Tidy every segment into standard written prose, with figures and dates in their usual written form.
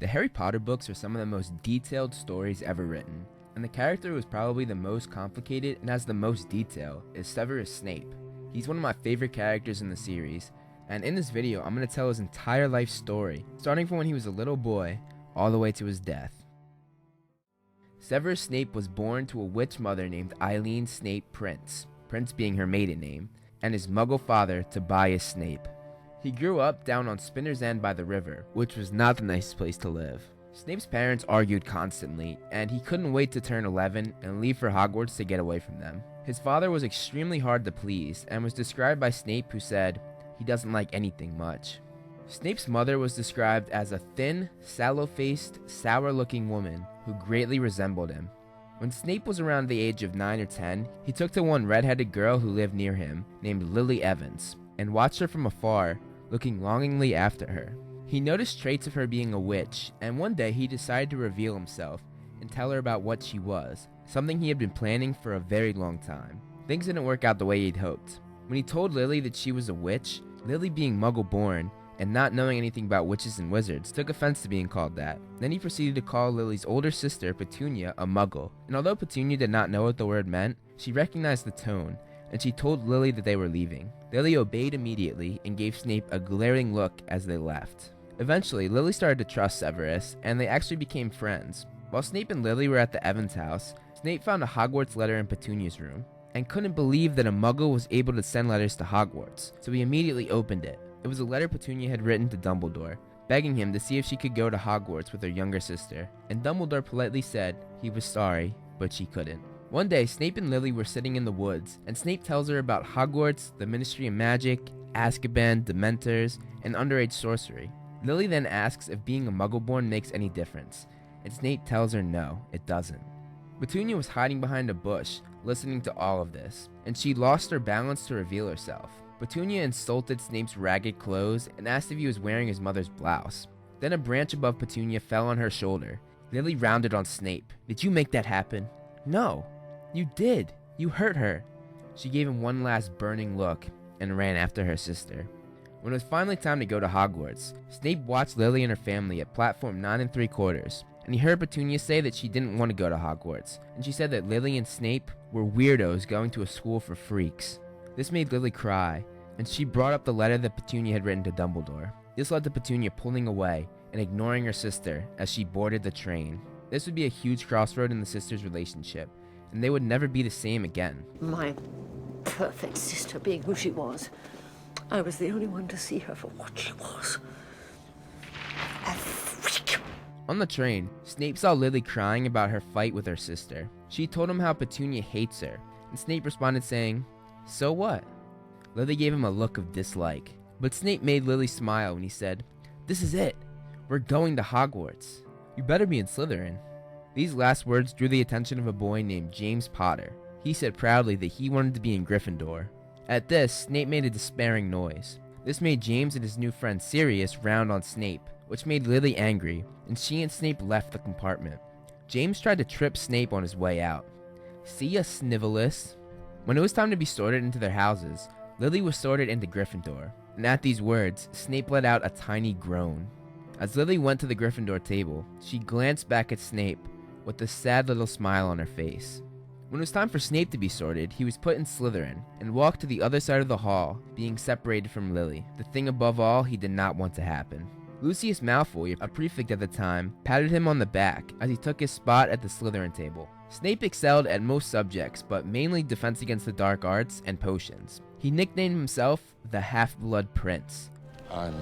The Harry Potter books are some of the most detailed stories ever written, and the character who is probably the most complicated and has the most detail is Severus Snape. He's one of my favorite characters in the series, and in this video I'm going to tell his entire life story, starting from when he was a little boy all the way to his death. Severus Snape was born to a witch mother named Eileen Snape Prince being her maiden name, and his muggle father Tobias Snape. He grew up down on Spinner's End by the river, which was not the nicest place to live. Snape's parents argued constantly, and he couldn't wait to turn 11 and leave for Hogwarts to get away from them. His father was extremely hard to please, and was described by Snape, who said he doesn't like anything much. Snape's mother was described as a thin, sallow-faced, sour-looking woman who greatly resembled him. When Snape was around the age of 9 or 10, he took to one red-headed girl who lived near him, named Lily Evans, and watched her from afar, looking longingly after her. He noticed traits of her being a witch, and one day he decided to reveal himself and tell her about what she was, something he had been planning for a very long time. Things didn't work out the way he'd hoped. When he told Lily that she was a witch, Lily, being muggle-born and not knowing anything about witches and wizards, took offense to being called that. Then he proceeded to call Lily's older sister, Petunia, a muggle, and although Petunia did not know what the word meant, she recognized the tone, and she told Lily that they were leaving. Lily obeyed immediately and gave Snape a glaring look as they left. Eventually, Lily started to trust Severus, and they actually became friends. While Snape and Lily were at the Evans house, Snape found a Hogwarts letter in Petunia's room, and couldn't believe that a muggle was able to send letters to Hogwarts, so he immediately opened it. It was a letter Petunia had written to Dumbledore, begging him to see if she could go to Hogwarts with her younger sister, and Dumbledore politely said he was sorry, but she couldn't. One day, Snape and Lily were sitting in the woods, and Snape tells her about Hogwarts, the Ministry of Magic, Azkaban, Dementors, and underage sorcery. Lily then asks if being a Muggle-born makes any difference, and Snape tells her no, it doesn't. Petunia was hiding behind a bush, listening to all of this, and she lost her balance to reveal herself. Petunia insulted Snape's ragged clothes and asked if he was wearing his mother's blouse. Then a branch above Petunia fell on her shoulder. Lily rounded on Snape. "Did you make that happen?" "No." "You did. You hurt her." She gave him one last burning look and ran after her sister. When it was finally time to go to Hogwarts, Snape watched Lily and her family at platform 9 3/4, and he heard Petunia say that she didn't want to go to Hogwarts, and she said that Lily and Snape were weirdos going to a school for freaks. This made Lily cry, and she brought up the letter that Petunia had written to Dumbledore. This led to Petunia pulling away and ignoring her sister as she boarded the train. This would be a huge crossroad in the sisters' relationship, and they would never be the same again. My perfect sister being who she was, I was the only one to see her for what she was. A freak. On the train, Snape saw Lily crying about her fight with her sister. She told him how Petunia hates her, and Snape responded saying, "So what?" Lily gave him a look of dislike, but Snape made Lily smile when he said, "This is it. We're going to Hogwarts. You better be in Slytherin." These last words drew the attention of a boy named James Potter. He said proudly that he wanted to be in Gryffindor. At this, Snape made a despairing noise. This made James and his new friend Sirius round on Snape, which made Lily angry, and she and Snape left the compartment. James tried to trip Snape on his way out. "See ya, Snivelus." When it was time to be sorted into their houses, Lily was sorted into Gryffindor, and at these words, Snape let out a tiny groan. As Lily went to the Gryffindor table, she glanced back at Snape with a sad little smile on her face. When it was time for Snape to be sorted, he was put in Slytherin and walked to the other side of the hall, being separated from Lily, the thing above all he did not want to happen. Lucius Malfoy, a prefect at the time, patted him on the back as he took his spot at the Slytherin table. Snape excelled at most subjects, but mainly defense against the dark arts and potions. He nicknamed himself the Half-Blood Prince. "I'm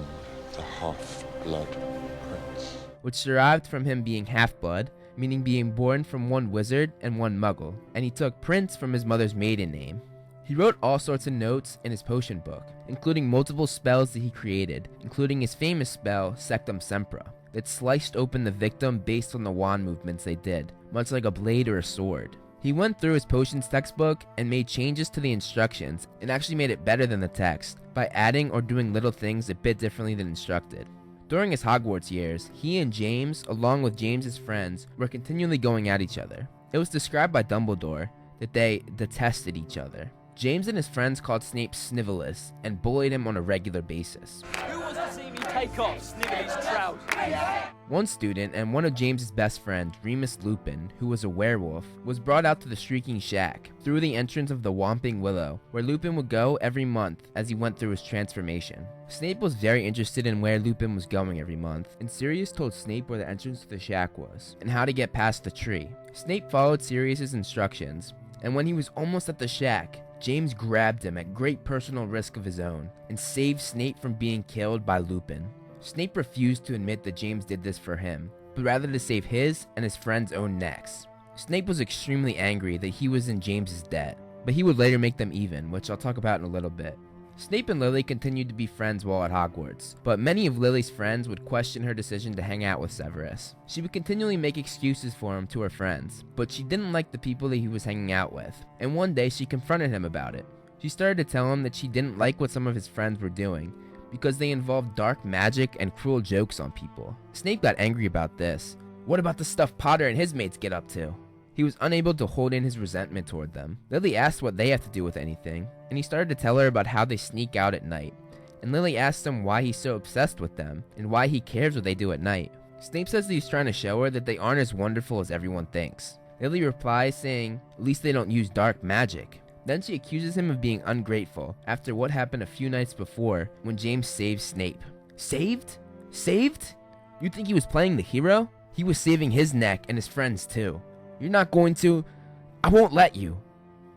the Half-Blood Prince," which derived from him being half-blood, meaning being born from one wizard and one muggle, and he took Prince from his mother's maiden name. He wrote all sorts of notes in his potion book, including multiple spells that he created, including his famous spell, Sectum Sempra, that sliced open the victim based on the wand movements they did, much like a blade or a sword. He went through his potions textbook and made changes to the instructions, and actually made it better than the text, by adding or doing little things a bit differently than instructed. During his Hogwarts years, he and James, along with James's friends, were continually going at each other. It was described by Dumbledore that they detested each other. James and his friends called Snape Snivelus and bullied him on a regular basis. Who wants to see me take Take off Snively's trousers. One student and one of James's best friends, Remus Lupin, who was a werewolf, was brought out to the Shrieking Shack through the entrance of the Whomping Willow, where Lupin would go every month as he went through his transformation. Snape was very interested in where Lupin was going every month, and Sirius told Snape where the entrance to the shack was, and how to get past the tree. Snape followed Sirius's instructions, and when he was almost at the shack, James grabbed him at great personal risk of his own, and saved Snape from being killed by Lupin. Snape refused to admit that James did this for him, but rather to save his and his friend's own necks. Snape was extremely angry that he was in James's debt, but he would later make them even, which I'll talk about in a little bit. Snape and Lily continued to be friends while at Hogwarts, but many of Lily's friends would question her decision to hang out with Severus. She would continually make excuses for him to her friends, but she didn't like the people that he was hanging out with, and one day she confronted him about it. She started to tell him that she didn't like what some of his friends were doing, because they involved dark magic and cruel jokes on people. Snape got angry about this. What about the stuff Potter and his mates get up to? He was unable to hold in his resentment toward them. Lily asked what they have to do with anything, and he started to tell her about how they sneak out at night. And Lily asked him why he's so obsessed with them, and why he cares what they do at night. Snape says that he's trying to show her that they aren't as wonderful as everyone thinks. Lily replies saying, at least they don't use dark magic. Then she accuses him of being ungrateful after what happened a few nights before when James saved Snape. Saved? Saved? You think he was playing the hero? He was saving his neck and his friends too. You're not going to? I won't let you.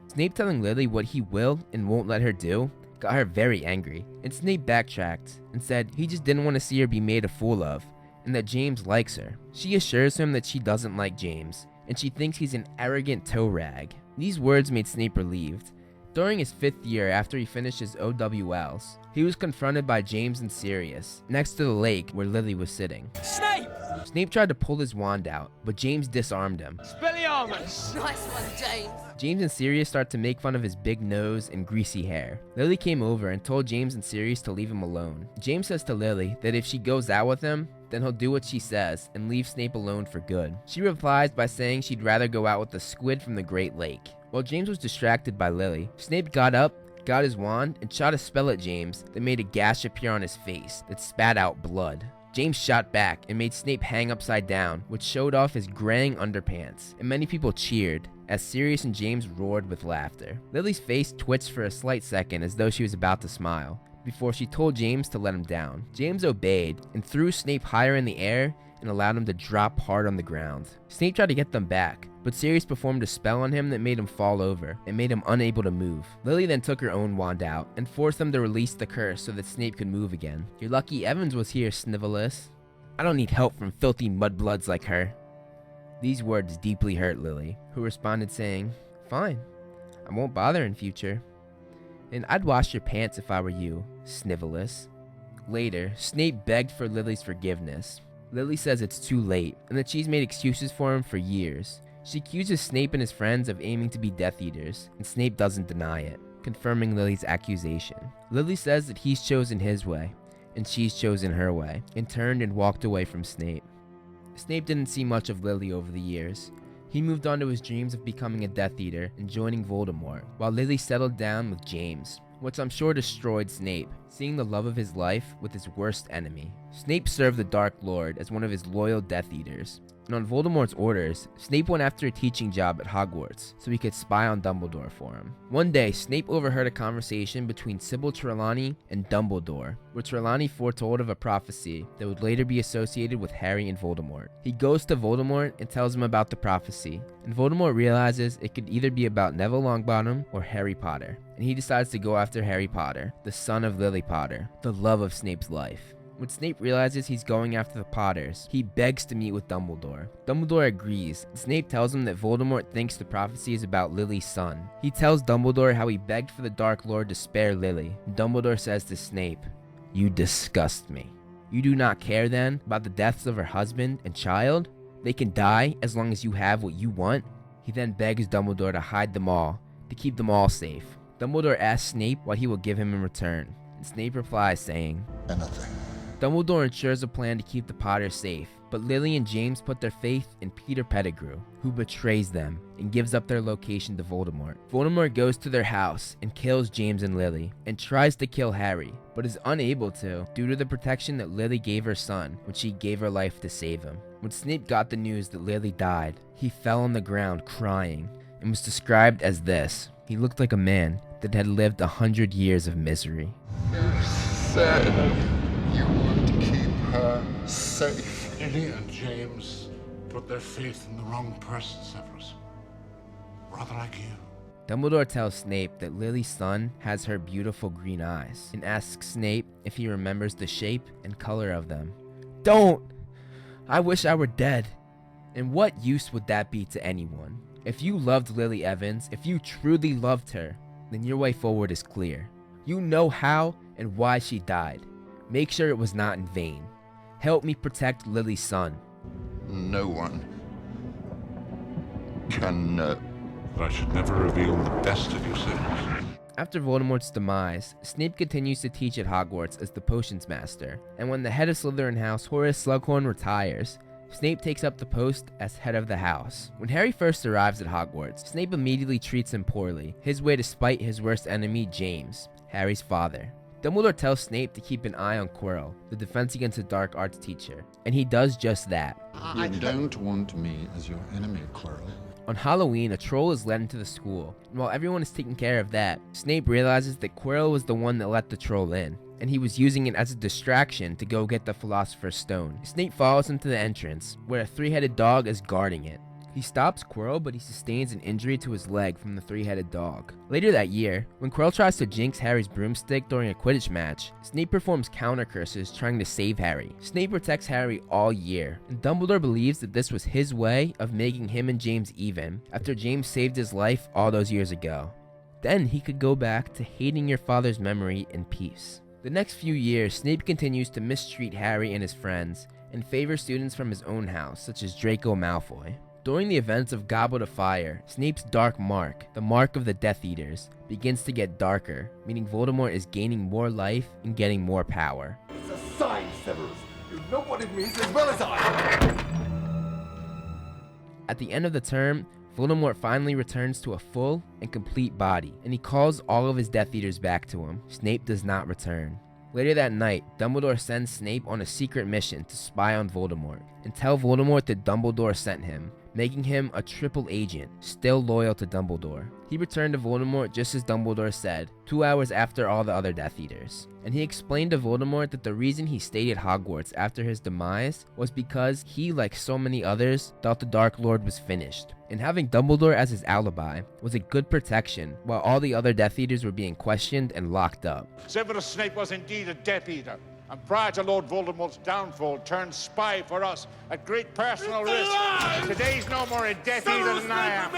Snape telling Lily what he will and won't let her do got her very angry, and Snape backtracked and said he just didn't want to see her be made a fool of, and that James likes her. She assures him that she doesn't like James, and she thinks he's an arrogant toe rag. These words made Snape relieved. During his 5th year after he finished his OWLs, he was confronted by James and Sirius next to the lake where Lily was sitting. Snape! Snape tried to pull his wand out, but James disarmed him. Expelliarmus! Nice one, James. James and Sirius start to make fun of his big nose and greasy hair. Lily came over and told James and Sirius to leave him alone. James says to Lily that if she goes out with him, then he'll do what she says and leave Snape alone for good. She replies by saying she'd rather go out with the squid from the Great Lake. While James was distracted by Lily, Snape got up, got his wand, and shot a spell at James that made a gash appear on his face that spat out blood. James shot back and made Snape hang upside down, which showed off his graying underpants, and many people cheered as Sirius and James roared with laughter. Lily's face twitched for a slight second as though she was about to smile, before she told James to let him down. James obeyed and threw Snape higher in the air and allowed him to drop hard on the ground. Snape tried to get them back, but Sirius performed a spell on him that made him fall over and made him unable to move. Lily then took her own wand out and forced them to release the curse so that Snape could move again. You're lucky Evans was here, Snivelus. I don't need help from filthy mudbloods like her. These words deeply hurt Lily, who responded saying, fine, I won't bother in future. And I'd wash your pants if I were you, Snivelus. Later, Snape begged for Lily's forgiveness. Lily says it's too late, and that she's made excuses for him for years. She accuses Snape and his friends of aiming to be Death Eaters, and Snape doesn't deny it, confirming Lily's accusation. Lily says that he's chosen his way, and she's chosen her way, and turned and walked away from Snape. Snape didn't see much of Lily over the years. He moved on to his dreams of becoming a Death Eater and joining Voldemort, while Lily settled down with James, which I'm sure destroyed Snape, seeing the love of his life with his worst enemy. Snape served the Dark Lord as one of his loyal Death Eaters, and on Voldemort's orders, Snape went after a teaching job at Hogwarts so he could spy on Dumbledore for him. One day, Snape overheard a conversation between Sybil Trelawney and Dumbledore, where Trelawney foretold of a prophecy that would later be associated with Harry and Voldemort. He goes to Voldemort and tells him about the prophecy, and Voldemort realizes it could either be about Neville Longbottom or Harry Potter, and he decides to go after Harry Potter, the son of Lily Potter, the love of Snape's life. When Snape realizes he's going after the Potters, he begs to meet with Dumbledore. Dumbledore agrees, and Snape tells him that Voldemort thinks the prophecy is about Lily's son. He tells Dumbledore how he begged for the Dark Lord to spare Lily. Dumbledore says to Snape, "You disgust me. You do not care then about the deaths of her husband and child? They can die as long as you have what you want?" He then begs Dumbledore to hide them all, to keep them all safe. Dumbledore asks Snape what he will give him in return, and Snape replies saying, Anything. Dumbledore ensures a plan to keep the Potters safe, but Lily and James put their faith in Peter Pettigrew, who betrays them and gives up their location to Voldemort. Voldemort goes to their house and kills James and Lily, and tries to kill Harry, but is unable to due to the protection that Lily gave her son when she gave her life to save him. When Snape got the news that Lily died, he fell on the ground crying and was described as this. He looked like a man that had lived 100 years of misery. You said you would keep her safe. Lily and James put their faith in the wrong person, Severus. Rather like you. Dumbledore tells Snape that Lily's son has her beautiful green eyes and asks Snape if he remembers the shape and color of them. Don't! I wish I were dead. And what use would that be to anyone? If you loved Lily Evans, if you truly loved her, then your way forward is clear. You know how and why she died. Make sure it was not in vain. Help me protect Lily's son. No one can know. But I should never reveal the best of you, Severus. After Voldemort's demise, Snape continues to teach at Hogwarts as the Potions Master, and when the head of Slytherin House, Horace Slughorn, retires, Snape takes up the post as head of the house. When Harry first arrives at Hogwarts, Snape immediately treats him poorly, his way to spite his worst enemy, James, Harry's father. Dumbledore tells Snape to keep an eye on Quirrell, the Defense Against the Dark Arts teacher, and he does just that. You don't want me as your enemy, Quirrell. On Halloween, a troll is led into the school, and while everyone is taking care of that, Snape realizes that Quirrell was the one that let the troll in, and he was using it as a distraction to go get the Philosopher's Stone. Snape follows him to the entrance, where a three-headed dog is guarding it. He stops Quirrell, but he sustains an injury to his leg from the three-headed dog. Later that year, when Quirrell tries to jinx Harry's broomstick during a Quidditch match, Snape performs counter curses trying to save Harry. Snape protects Harry all year, and Dumbledore believes that this was his way of making him and James even, after James saved his life all those years ago. Then he could go back to hating your father's memory in peace. The next few years, Snape continues to mistreat Harry and his friends, and favor students from his own house, such as Draco Malfoy. During the events of Goblet of Fire, Snape's dark mark, the mark of the Death Eaters, begins to get darker, meaning Voldemort is gaining more life and getting more power. It's a sign, Severus. You know what it means as well as I. At the end of the term, Voldemort finally returns to a full and complete body, and he calls all of his Death Eaters back to him. Snape does not return. Later that night, Dumbledore sends Snape on a secret mission to spy on Voldemort, and tell Voldemort that Dumbledore sent him, making him a triple agent, still loyal to Dumbledore. He returned to Voldemort just as Dumbledore said, 2 hours after all the other Death Eaters. And he explained to Voldemort that the reason he stayed at Hogwarts after his demise was because he, like so many others, thought the Dark Lord was finished. And having Dumbledore as his alibi was a good protection while all the other Death Eaters were being questioned and locked up. Severus Snape was indeed a Death Eater, and prior to Lord Voldemort's downfall, turned spy for us at great personal risk. Today's no more a Death Eater than I am.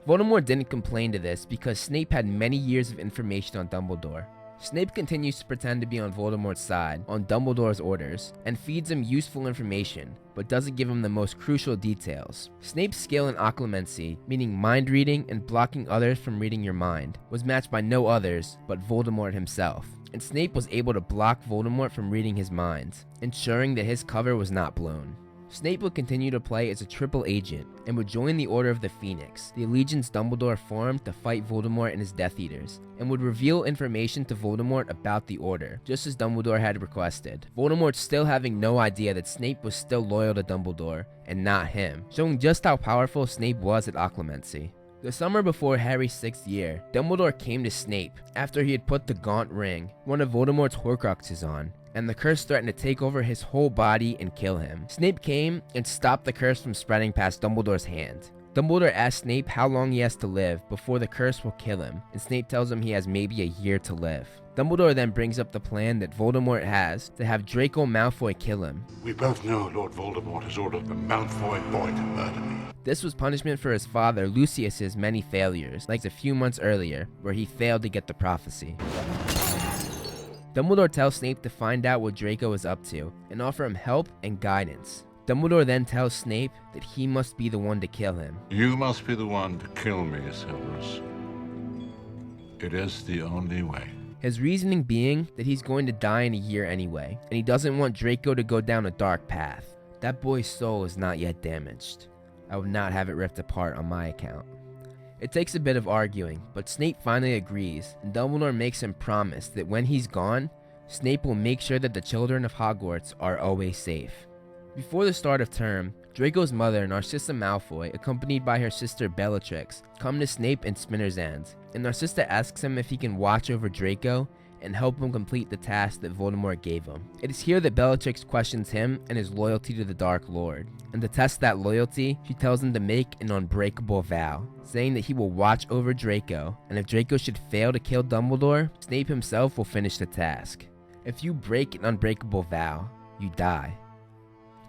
Voldemort didn't complain to this because Snape had many years of information on Dumbledore. Snape continues to pretend to be on Voldemort's side, on Dumbledore's orders, and feeds him useful information, but doesn't give him the most crucial details. Snape's skill in occlumency, meaning mind reading and blocking others from reading your mind, was matched by no others but Voldemort himself. And Snape was able to block Voldemort from reading his mind, ensuring that his cover was not blown. Snape would continue to play as a triple agent, and would join the Order of the Phoenix, the allegiance Dumbledore formed to fight Voldemort and his Death Eaters, and would reveal information to Voldemort about the Order, just as Dumbledore had requested. Voldemort still having no idea that Snape was still loyal to Dumbledore, and not him, showing just how powerful Snape was at occlumency. The summer before Harry's 6th year, Dumbledore came to Snape after he had put the Gaunt Ring, one of Voldemort's Horcruxes, on, and the curse threatened to take over his whole body and kill him. Snape came and stopped the curse from spreading past Dumbledore's hand. Dumbledore asks Snape how long he has to live before the curse will kill him, and Snape tells him he has maybe a year to live. Dumbledore then brings up the plan that Voldemort has to have Draco Malfoy kill him. We both know Lord Voldemort has ordered the Malfoy boy to murder me. This was punishment for his father Lucius's many failures, like a few months earlier, where he failed to get the prophecy. Dumbledore tells Snape to find out what Draco is up to, and offer him help and guidance. Dumbledore then tells Snape that he must be the one to kill him. You must be the one to kill me, Severus. It is the only way. His reasoning being that he's going to die in a year anyway, and he doesn't want Draco to go down a dark path. That boy's soul is not yet damaged. I would not have it ripped apart on my account. It takes a bit of arguing, but Snape finally agrees, and Dumbledore makes him promise that when he's gone, Snape will make sure that the children of Hogwarts are always safe. Before the start of term, Draco's mother, Narcissa Malfoy, accompanied by her sister Bellatrix, come to Snape in Spinner's End, and Narcissa asks him if he can watch over Draco and help him complete the task that Voldemort gave him. It is here that Bellatrix questions him and his loyalty to the Dark Lord, and to test that loyalty, she tells him to make an unbreakable vow, saying that he will watch over Draco, and if Draco should fail to kill Dumbledore, Snape himself will finish the task. If you break an unbreakable vow, you die.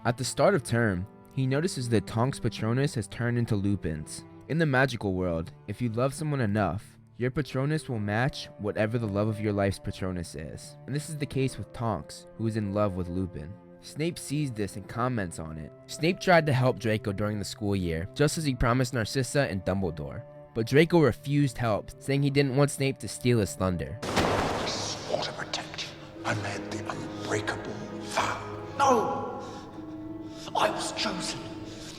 At the start of term, he notices that Tonks' Patronus has turned into Lupin's. In the magical world, if you love someone enough, your Patronus will match whatever the love of your life's Patronus is. And this is the case with Tonks, who is in love with Lupin. Snape sees this and comments on it. Snape tried to help Draco during the school year, just as he promised Narcissa and Dumbledore. But Draco refused help, saying he didn't want Snape to steal his thunder. I swore to protect you. I made the unbreakable vow. No! I was chosen.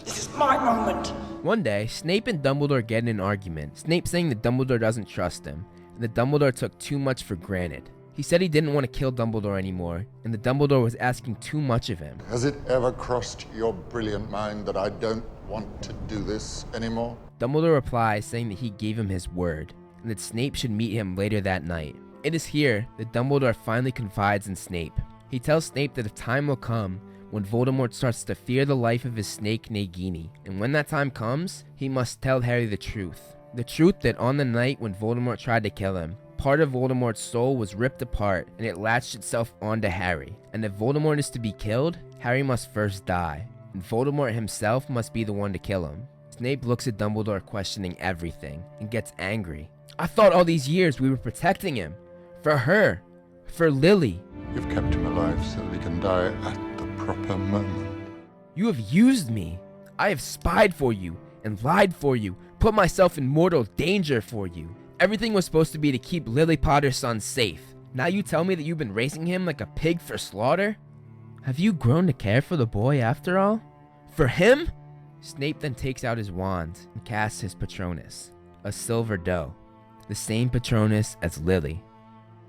This is my moment. One day, Snape and Dumbledore get in an argument, Snape saying that Dumbledore doesn't trust him, and that Dumbledore took too much for granted. He said he didn't want to kill Dumbledore anymore, and that Dumbledore was asking too much of him. Has it ever crossed your brilliant mind that I don't want to do this anymore? Dumbledore replies saying that he gave him his word, and that Snape should meet him later that night. It is here that Dumbledore finally confides in Snape. He tells Snape that a time will come when Voldemort starts to fear the life of his snake Nagini, and when that time comes, he must tell Harry the truth. The truth that on the night when Voldemort tried to kill him, part of Voldemort's soul was ripped apart and it latched itself onto Harry. And if Voldemort is to be killed, Harry must first die, and Voldemort himself must be the one to kill him. Snape looks at Dumbledore questioning everything and gets angry. I thought all these years we were protecting him. For her. For Lily. You've kept him alive so that he can die at the proper moment. You have used me. I have spied for you and lied for you, put myself in mortal danger for you. Everything was supposed to be to keep Lily Potter's son safe. Now you tell me that you've been raising him like a pig for slaughter? Have you grown to care for the boy after all? For him? Snape then takes out his wand and casts his Patronus, a silver doe, the same Patronus as Lily.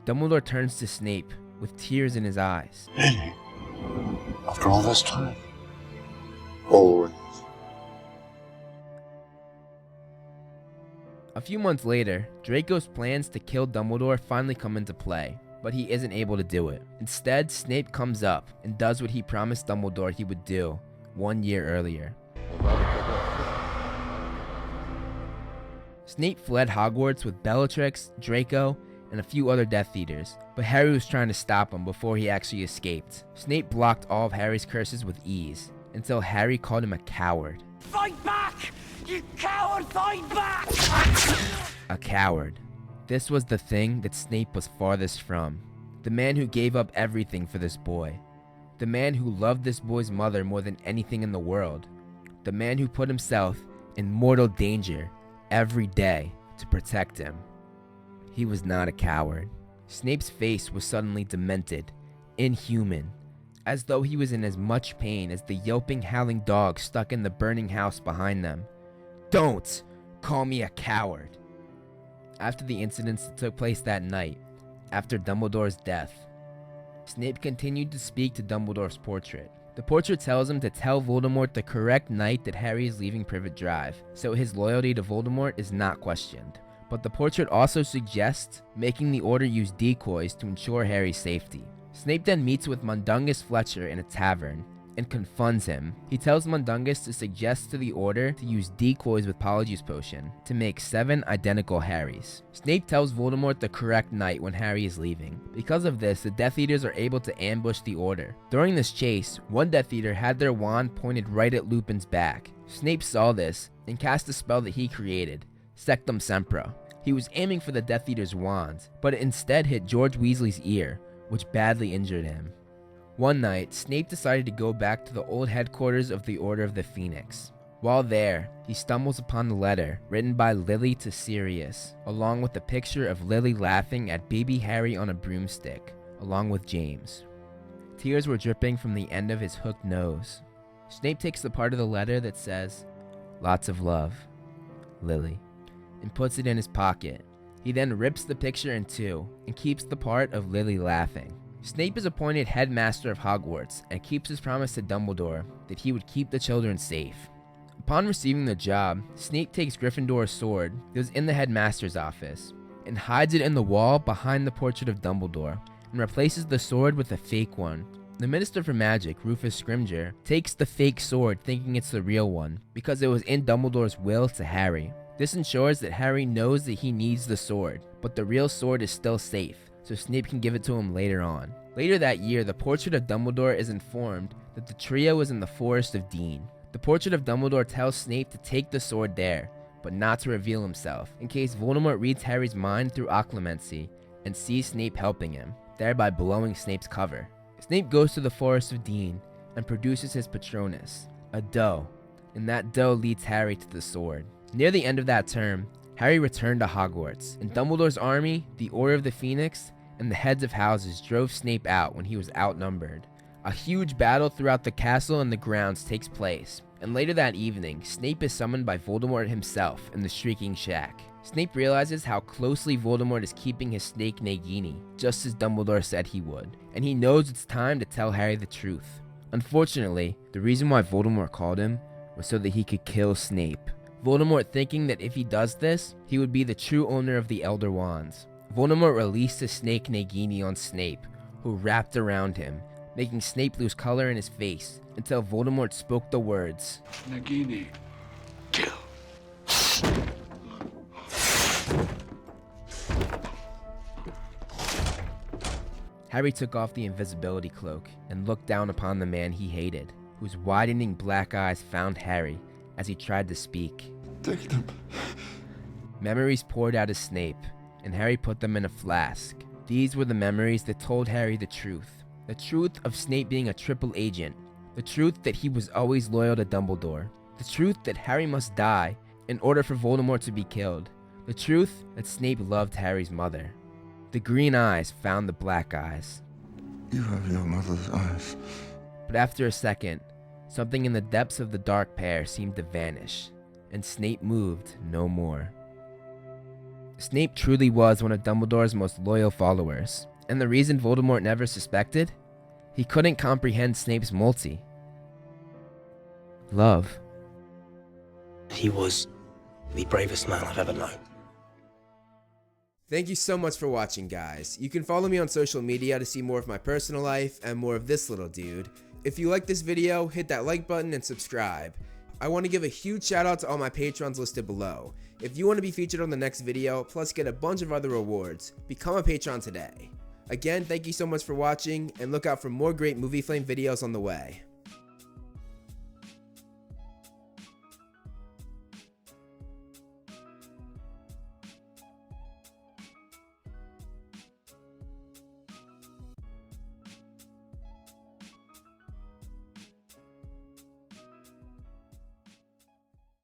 Dumbledore turns to Snape with tears in his eyes. Really? After all this time? Always. A few months later, Draco's plans to kill Dumbledore finally come into play, but he isn't able to do it. Instead, Snape comes up and does what he promised Dumbledore he would do 1 year earlier. Snape fled Hogwarts with Bellatrix, Draco, and a few other Death Eaters, but Harry was trying to stop him before he actually escaped. Snape blocked all of Harry's curses with ease, until Harry called him a coward. Fight back! You coward, fight back! A coward. This was the thing that Snape was farthest from. The man who gave up everything for this boy. The man who loved this boy's mother more than anything in the world. The man who put himself in mortal danger every day to protect him. He was not a coward. Snape's face was suddenly demented, inhuman, as though he was in as much pain as the yelping, howling dog stuck in the burning house behind them. Don't call me a coward. After the incidents that took place that night, after Dumbledore's death, Snape continued to speak to Dumbledore's portrait. The portrait tells him to tell Voldemort the correct night that Harry is leaving Privet Drive, so his loyalty to Voldemort is not questioned. But the portrait also suggests making the Order use decoys to ensure Harry's safety. Snape then meets with Mundungus Fletcher in a tavern and confunds him. He tells Mundungus to suggest to the Order to use decoys with Polyjuice Potion to make 7 identical Harrys. Snape tells Voldemort the correct night when Harry is leaving. Because of this, the Death Eaters are able to ambush the Order. During this chase, one Death Eater had their wand pointed right at Lupin's back. Snape saw this and cast a spell that he created, Sectum Sempra. He was aiming for the Death Eater's wand, but it instead hit George Weasley's ear, which badly injured him. One night, Snape decided to go back to the old headquarters of the Order of the Phoenix. While there, he stumbles upon the letter written by Lily to Sirius, along with a picture of Lily laughing at baby Harry on a broomstick, along with James. Tears were dripping from the end of his hooked nose. Snape takes the part of the letter that says, "Lots of love, Lily," and puts it in his pocket. He then rips the picture in two and keeps the part of Lily laughing. Snape is appointed headmaster of Hogwarts and keeps his promise to Dumbledore that he would keep the children safe. Upon receiving the job, Snape takes Gryffindor's sword that was in the headmaster's office and hides it in the wall behind the portrait of Dumbledore and replaces the sword with a fake one. The Minister for Magic, Rufus Scrimgeour, takes the fake sword thinking it's the real one because it was in Dumbledore's will to Harry. This ensures that Harry knows that he needs the sword, but the real sword is still safe, so Snape can give it to him later on. Later that year, the portrait of Dumbledore is informed that the trio is in the Forest of Dean. The portrait of Dumbledore tells Snape to take the sword there, but not to reveal himself, in case Voldemort reads Harry's mind through occlumency and sees Snape helping him, thereby blowing Snape's cover. Snape goes to the Forest of Dean and produces his Patronus, a doe, and that doe leads Harry to the sword. Near the end of that term, Harry returned to Hogwarts, and Dumbledore's army, the Order of the Phoenix, and the heads of houses drove Snape out when he was outnumbered. A huge battle throughout the castle and the grounds takes place, and later that evening, Snape is summoned by Voldemort himself in the Shrieking Shack. Snape realizes how closely Voldemort is keeping his snake Nagini, just as Dumbledore said he would, and he knows it's time to tell Harry the truth. Unfortunately, the reason why Voldemort called him was so that he could kill Snape. Voldemort thinking that if he does this, he would be the true owner of the Elder Wands. Voldemort released the snake Nagini on Snape, who wrapped around him, making Snape lose color in his face, until Voldemort spoke the words, Nagini, kill. Harry took off the invisibility cloak and looked down upon the man he hated, whose widening black eyes found Harry as he tried to speak. Take them. Memories poured out of Snape, and Harry put them in a flask. These were the memories that told Harry the truth of Snape being a triple agent, the truth that he was always loyal to Dumbledore, the truth that Harry must die in order for Voldemort to be killed, the truth that Snape loved Harry's mother. The green eyes found the black eyes. You have your mother's eyes. But after a second, something in the depths of the dark pair seemed to vanish, and Snape moved no more. Snape truly was one of Dumbledore's most loyal followers, and the reason Voldemort never suspected? He couldn't comprehend Snape's multi. Love. He was the bravest man I've ever known. Thank you so much for watching, guys. You can follow me on social media to see more of my personal life and more of this little dude. If you like this video, hit that like button and subscribe. I want to give a huge shout out to all my patrons listed below. If you want to be featured on the next video, plus get a bunch of other rewards, become a patron today. Again, thank you so much for watching, and look out for more great Movie Flame videos on the way.